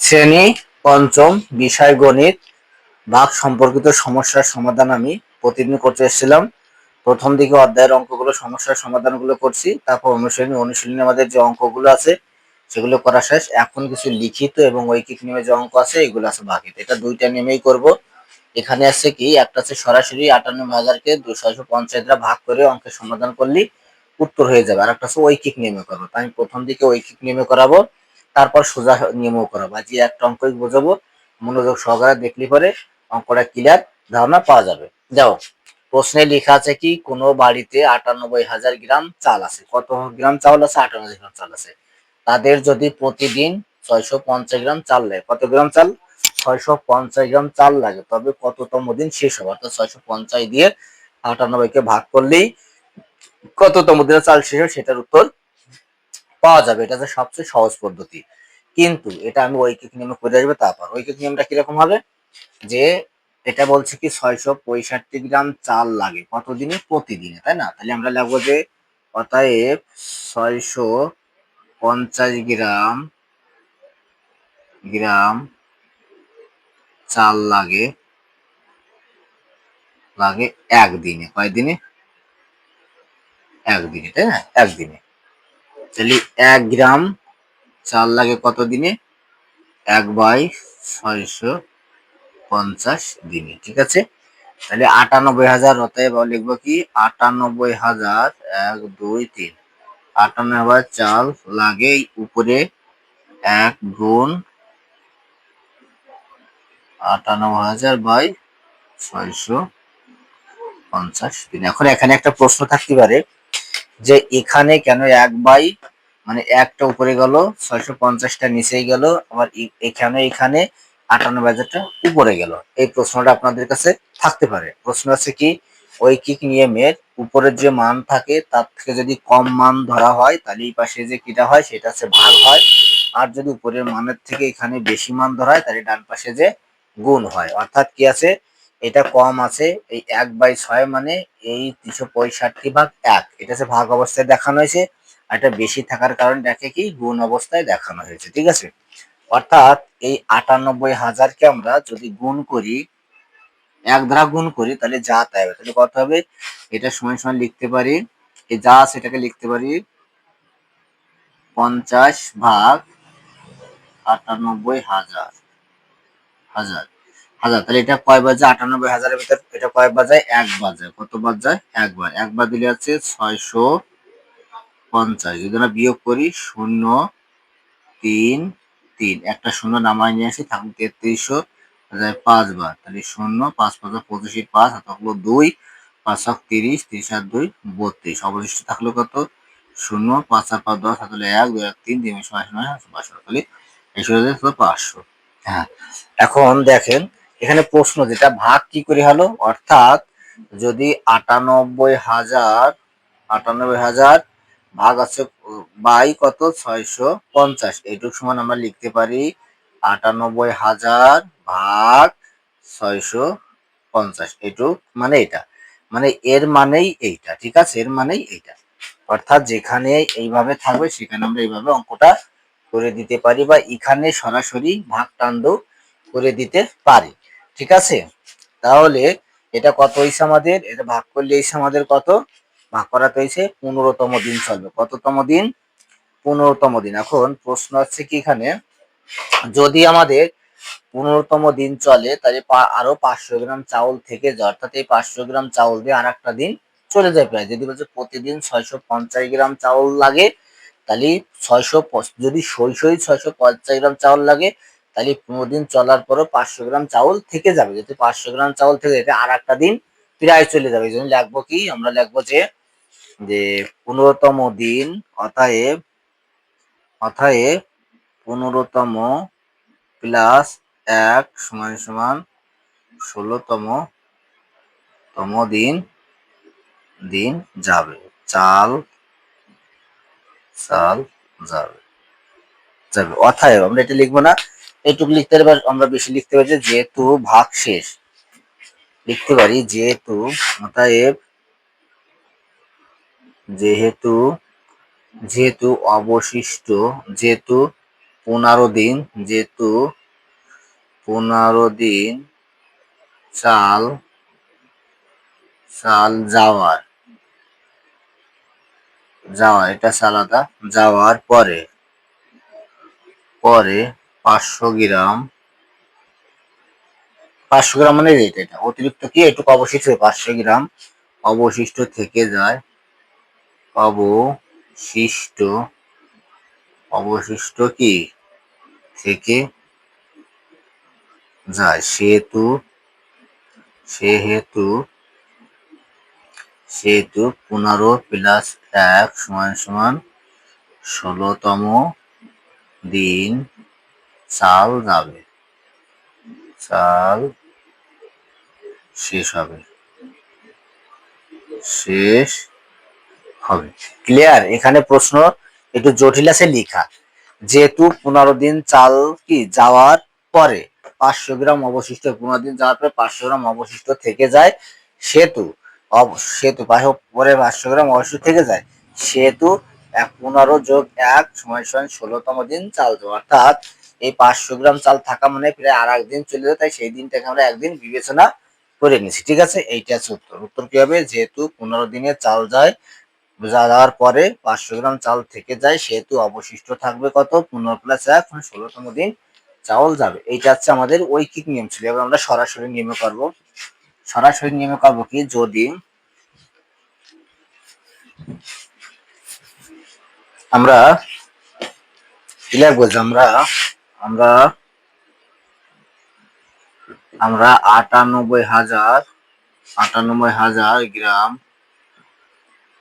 শ্রেণী পঞ্চম, বিষয় গণিত, ভাগ সম্পর্কিত সমস্যার সমাধান আমি প্রতিদিন করতে এসেছিলাম। প্রথম দিকে অধ্যায়ের অঙ্কগুলো, সমস্যার সমাধানগুলো করছি, তারপর অনুশীলনী আমাদের যে অঙ্কগুলো আছে সেগুলো করা শেষ। এখন কিছু লিখিত এবং ঐকিক নিয়মে যে অঙ্ক আছে এগুলো আছে বাকি, এটা দুইটা নিয়মেই করব। এখানে আছে কি, একটা আছে সরাসরি ৫৮,০০০কে ৬৫০ দ্বারা ভাগ করে অঙ্কের সমাধান করলেই উত্তর হয়ে যাবে, আর একটা আছে ঐকিক নিয়মে করবো। তাই আমি প্রথম দিকে ঐকিক নিয়মে করাবো, তারপর সোজা নিয়মও করাবো। আজ একটা অঙ্কই বোঝাবো, মনোযোগ সহকারে দেখলে পরে অঙ্কটা ক্লিয়ার ধারণা পাওয়া যাবে। যাও, প্রশ্নে লেখা আছে কি, কোনো বাড়িতে ৯৮,০০০ গ্রাম চাল আছে। কত গ্রাম চাল আছে? ৯৮ গ্রাম চাল আছে। তাদের যদি প্রতিদিন ৬৫০ গ্রাম চাল লাগে, কত গ্রাম চাল? ৬৫০ গ্রাম চাল লাগে, তবে কততম দিন শেষ হবে? অর্থাৎ ৬৫০ দিয়ে ৯৮কে ভাগ করলেই কততম দিনে চাল শেষ হবে সেটার উত্তর পাওয়া যাবে। এটা হচ্ছে সবচেয়ে সহজ পদ্ধতি, কিন্তু এটা আমি ঐকিক নিয়মে করে আসবো। তারপর ঐকিক নিয়মটা কিরকম হবে, যে এটা বলছে কি ৬৬৫ গ্রাম চাল লাগে কতদিনে? প্রতিদিনে, তাই না? তাহলে আমরা লিখবো যে অতএব ৬৫০ গ্রাম গ্রাম চাল লাগে একদিনে। কয়দিনে? একদিনে, তাই না? একদিনে। তাহলে ১ গ্রাম চাল লাগে কত দিনে? ১/৬৫০ দিনে, ঠিক আছে। তাহলে ৯৮,০০০, অতএব লিখবো কি ৯৮,০০০ ১ ২ ৩, ৯৮,০০০ চাল লাগে, উপরে ১ গুণ ৯৮,০০০/৬৫০ দিন। এখন এখানে একটা প্রশ্ন থাকতে পারে যে এখানে কেন ১ মানে একটা উপরে গেল, ৬৫০টা নিচেই গেল, আবার এখানে ৯৮,০০০টা উপরে গেল। এই প্রশ্নটা আপনাদের কাছে থাকতে পারে। প্রশ্ন আছে কি, ঐকিক নিয়মের উপরের যে মান থাকে তার থেকে যদি কম মান ধরা হয় তাহলে এই পাশে যে কিটা হয় সেটা হচ্ছে ভাগ হয়, আর যদি উপরের মানের থেকে এখানে বেশি মান ধরা হয় তাহলে ডান পাশে যে গুণ হয়। অর্থাৎ কি আছে, এটা কম আছে, এই ১/৬ মানে এই ৩৬৫/১, এটা হচ্ছে ভাগ অবস্থায় দেখানো হয়েছে, আর এটা বেশি থাকার কারণে দেখে কি গুণ অবস্থায় দেখানো হয়েছে, ঠিক আছে। অর্থাৎ এই ৯৮,০০০কে আমরা যদি গুণ করি, ১ দ্বারা গুণ করি, তাহলে যা তাই হবে। তাহলে কত হবে? এটা সমান সমান লিখতে পারি, এই যা আছে এটাকে লিখতে পারি ৫০/৯৮,০০০ হাজার। তাহলে এটা কয় বার যায়? ৯৮,০০০-এর ভিতর এটা কয় বার যায়? ১ বার যায়। কত বার যায়? ১ বার। ১ বার দিলে হচ্ছে ৬৫০। যদি আমরা বিয়োগ করি ০ ৩ ৩, একটা শূন্য নামায় নিয়ে আসি, থাকুক ৩৩০০, ৫ বার। তাহলে ০ ৫ ৫ ২৫, ৫ হাতে থাকলো ২, ৫ ৩০, ৩০ আর ২ ৩২, অবশিষ্ট থাকলো কত? ০ ৫ আর ৫ ১০, হাতে ১ ২ ১ ৩, ৩ ৯ ৫০০। তাহলে এসে হলো ৫০০। হ্যাঁ, এখন দেখেন এখানে প্রশ্ন যেটা, ভাগ কি করে হলো? অর্থাৎ যদি ৯৮,০০০ ভাগ আছে বাই কত? ৬৫০, এইটুক সমান আমরা লিখতে পারি ৯৮,০০০ ভাগ ৬৫০, এইটুক মানে এটা, মানে এর মানেই এইটা, ঠিক আছে, এর মানেই এইটা। অর্থাৎ যেখানে এইভাবে থাকবে সেখানে আমরা এইভাবে অঙ্কটা করে দিতে পারি, বা এখানে সরাসরি ভাগ টান্ডও করে দিতে পারি, ঠিক আছে। তাহলে এটা কত হয়েছে আমাদের? এটা ভাগ করলে হয়েছে আমাদের কত? ভাগ করাতে হয়েছে ১৫তম দিন চলবে। কততম দিন? ১৫তম দিন। এখন প্রশ্ন হচ্ছে কি, এখানে যদি আমাদের ১৫তম দিন চলে তাহলে আরো ৫০০ গ্রাম চাউল থেকে যায়, অর্থাৎ এই ৫০০ গ্রাম চাউল দিয়ে আর একটা দিন চলে যায় প্রায়। যদি বলছে প্রতিদিন ৬৫০ গ্রাম চাউল লাগে, তাহলে ৬০০, যদি ৬৫০ গ্রাম চাউল লাগে তাহলে ১৫ দিন চলার পরও ৫০০ গ্রাম চাউল থেকে যাবে। যদি ৫০০ গ্রাম চাউল থেকে যেতে আর একটা দিন প্রায় চলে যাবে। এই জন্য লিখবো কি, আমরা লিখবো যে ১৫তম দিন, অতএব ১৫তম প্লাস ১ সমান সমান ১৬তম দিন যাবে, চাল যাবে। অতএব আমরা এটা লিখবো না, এইটুকু লিখতে পারি, আমরা বেশি লিখতে পারি যেহেতু ভাগ শেষ, লিখতে পারি অতএব যেহেতু অবশিষ্ট, যেহেতু ১৫ দিন, যেহেতু 15 দিন চাল যাওয়ার এটা আলাদা। যাওয়ার পরে 500 গ্রাম মানে এটা অতিরিক্ত কি এটুকু অবশিষ্ট 500 গ্রাম অবশিষ্ট থেকে যায়, অবশিষ্ট কি থেকে যায়, সেহেতু 15 + 1 = 16তম দিন চাল যাবে, চাল শেষ হবে। ক্লিয়ার? এখানে প্রশ্ন একটু জটিল আছে লেখা। যেহেতু 15 দিন চাল কি যাওয়ার পরে 500 গ্রাম অবশিষ্ট, 15 দিন যাওয়ার পরে 500 গ্রাম অবশিষ্ট থেকে যায়, সেহেতু পরে 500 গ্রাম অবশিষ্ট থেকে যায়, সেহেতু 15 + 1 = 16তম দিন চাল যাওয়া। অর্থাৎ এই 500 গ্রাম চাল থাকা মানে প্রায় আর একদিন চলে যায়, তাই সেই দিনটাকে আমরা একদিন বিবেচনা করে নিছি। ঠিক আছে, এইটা হচ্ছে উত্তর কি হবে? যেহেতু 15 দিনে চাল যায়, যাওয়ার পরে 500 গ্রাম চাল থেকে যায়, সেহেতু অবশিষ্ট থাকবে কত? 15 + 1 মানে 16তম দিন চাউল যাবে। এইটা হচ্ছে আমাদের ঐকিক নিয়ম ছিল। এবার আমরা সরাসরি নিয়মে করব। সরাসরি নিয়মে করব কি, যদি আমরা ক্লিয়ার বলছি, আমরা 98,000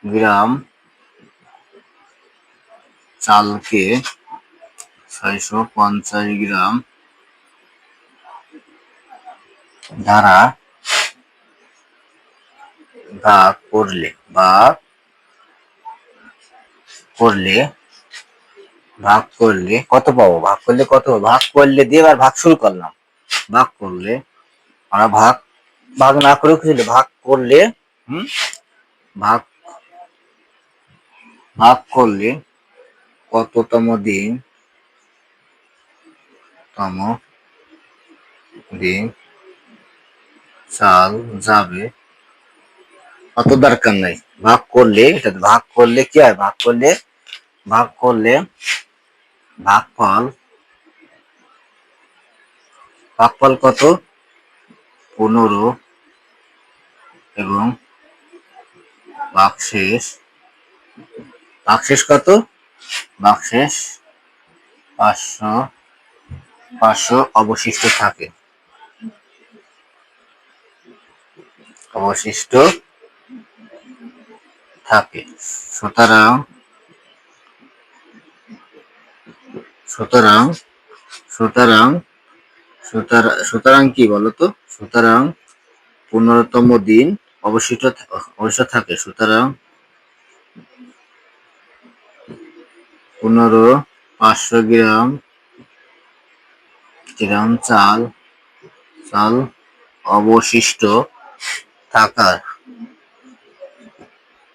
গ্রাম চালকে 650 গ্রাম দ্বারা ভাগ করলে কত পাবো? ভাগ করলে কত? ভাগ করলে দিয়ে এবার ভাগ শুরু করলাম। ভাগ করলে আমরা ভাগ না করেও কিছু ভাগ করলে ভাগ করলে কততম দিন চাল যাবে অত দরকার নাই। ভাগ করলে কি হয়? ভাগ করলে ভাগফল কত? 15 এবং ভাগশেষ কত? ভাগশেষ 500 অবশিষ্ট থাকে। সুতরাং কি বলতো? সুতরাং 15তম দিন অবশিষ্ট থাকে। সুতরাং 500 গ্রাম চাল অবশিষ্ট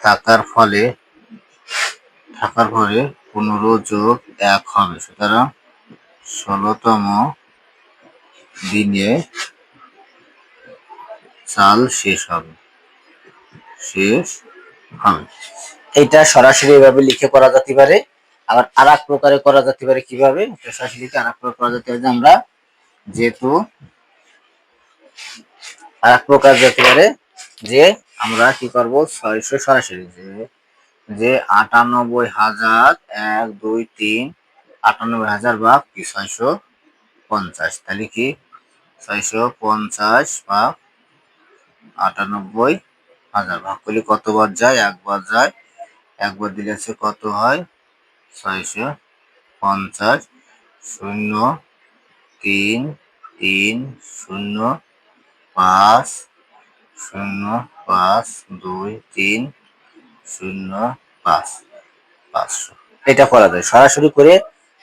থাকার ফলে 15 + 1 হবে। সুতরাং 16তম দিনে চাল শেষ হবে। এটা সরাসরি এভাবে লিখে করা যেতে পারে। আবার আরেক প্রকারে করা যেতে পারে। কিভাবে? সরাসরি আরেক প্রকার করা যেতে পারে, আমরা যেহেতু আরেক প্রকার যেতে পারে যে আমরা কি করব? 600 সরাসরি যে 98,000 1 2 3 98,000 ভাগ কি 650, তাহলে কি 650 ভাগ 98,000 ভাগ করলে কতবার যায়? একবার যায়। একবার দিলে কত হয়? 650 0 3 3 0 5 0 5 2 3 0 5 500। এটা করা যায় সরাসরি করে।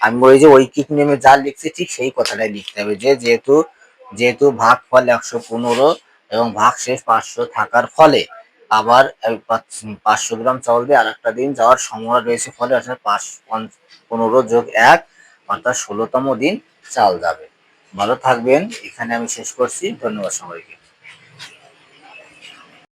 আমি ওই যে ঐকিক নিয়মে যা লিখছি ঠিক সেই কথাটাই লিখতে হবে, যে যেহেতু ভাগফল 115 এবং ভাগশেষ 500 থাকার ফলে আবার 500 গ্রাম চাউল দিয়ে আরেকটা দিন যাওয়ার সম্ভাবনা রয়েছে, ফলে অর্থাৎ 15 + 1 অর্থাৎ 16তম দিন চাল যাবে। ভালো থাকবেন। এখানে আমি শেষ করছি। ধন্যবাদ সবাইকে।